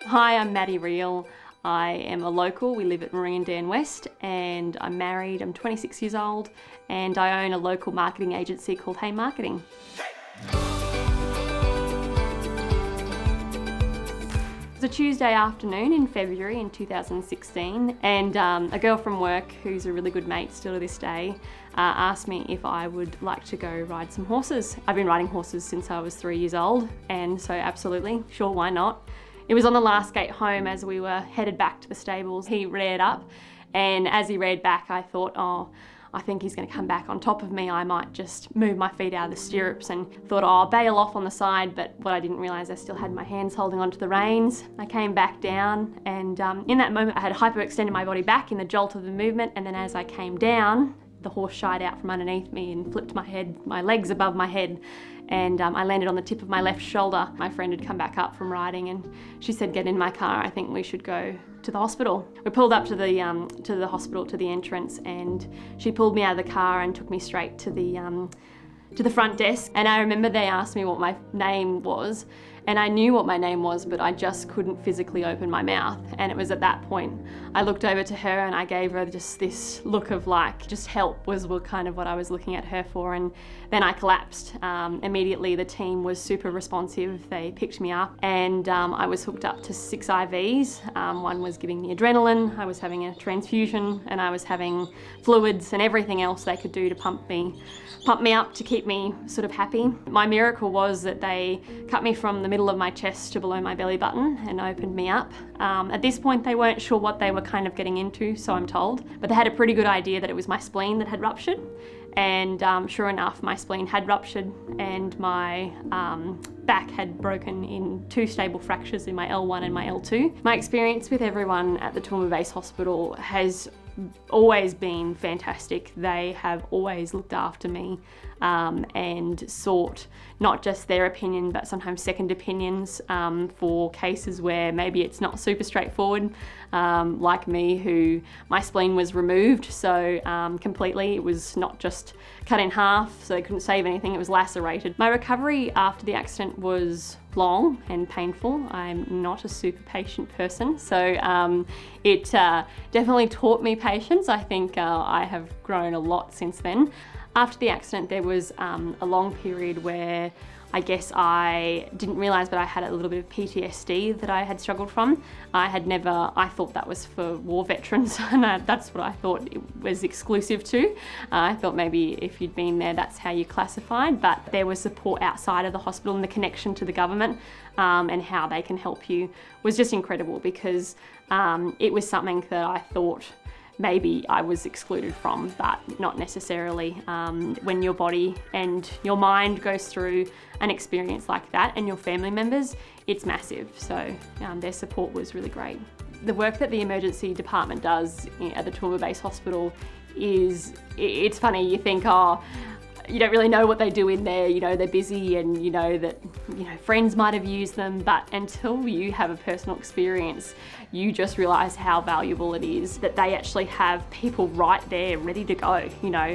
Hi, I'm Maddie Reel. I am a local. We live at Marine Dan West and I'm married. I'm 26 years old and I own a local marketing agency called Hey Marketing. It was a Tuesday afternoon in February in 2016 and a girl from work who's a really good mate still to this day asked me if I would like to go ride some horses. I've been riding horses since I was 3 years old and so absolutely, sure, why not? It was on the last gate home as we were headed back to the stables. He reared up and as he reared back I thought, oh, I think he's going to come back on top of me. I might just move my feet out of the stirrups and thought, oh, I'll bail off on the side, but what I didn't realise, I still had my hands holding onto the reins. I came back down and in that moment I had hyperextended my body back in the jolt of the movement, and then as I came down, the horse shied out from underneath me and flipped my legs above my head, and I landed on the tip of my left shoulder. My friend had come back up from riding and she said, get in my car, I think we should go to the hospital. We pulled up to the hospital, to the entrance, and she pulled me out of the car and took me straight to the front desk. And I remember they asked me what my name was, and I knew what my name was, but I just couldn't physically open my mouth. And it was at that point I looked over to her and I gave her just this look of like, just help was kind of what I was looking at her for. And then I collapsed. Immediately the team was super responsive. They picked me up and I was hooked up to 6 IVs. One was giving me adrenaline, I was having a transfusion, and I was having fluids and everything else they could do to pump me up to keep me sort of happy. My miracle was that they cut me from the middle of my chest to below my belly button and opened me up. At this point they weren't sure what they were kind of getting into, so I'm told, but they had a pretty good idea that it was my spleen that had ruptured, and sure enough my spleen had ruptured and my back had broken in 2 stable fractures in my L1 and my L2. My experience with everyone at the Toowoomba Base Hospital has always been fantastic. They have always looked after me and sought not just their opinion but sometimes second opinions for cases where maybe it's not super straightforward, like me, who my spleen was removed so completely. It was not just cut in half so they couldn't save anything, it was lacerated. My recovery after the accident was long and painful. I'm not a super patient person, so it definitely taught me patience. I think I have grown a lot since then. After the accident there was a long period where I guess I didn't realise, but I had a little bit of PTSD that I had struggled from. I thought that was for war veterans and that's what I thought it was exclusive to. I thought maybe if you'd been there that's how you classified, but there was support outside of the hospital, and the connection to the government and how they can help you was just incredible, because it was something that I thought maybe I was excluded from, but not necessarily. When your body and your mind goes through an experience like that, and your family members, it's massive. So their support was really great. The work that the emergency department does at the Toowoomba Base Hospital it's funny, you think, oh, you don't really know what they do in there, they're busy and that friends might have used them, but until you have a personal experience, you just realise how valuable it is that they actually have people right there ready to go.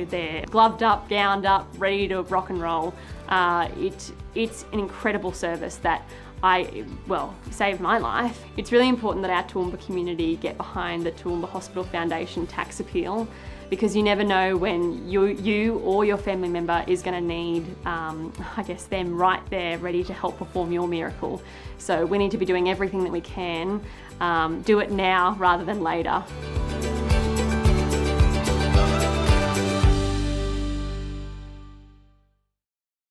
They're gloved up, gowned up, ready to rock and roll. It's an incredible service that saved my life. It's really important that our Toowoomba community get behind the Toowoomba Hospital Foundation tax appeal, because you never know when you or your family member is going to need, them right there ready to help perform your miracle. So we need to be doing everything that we can. Do it now rather than later.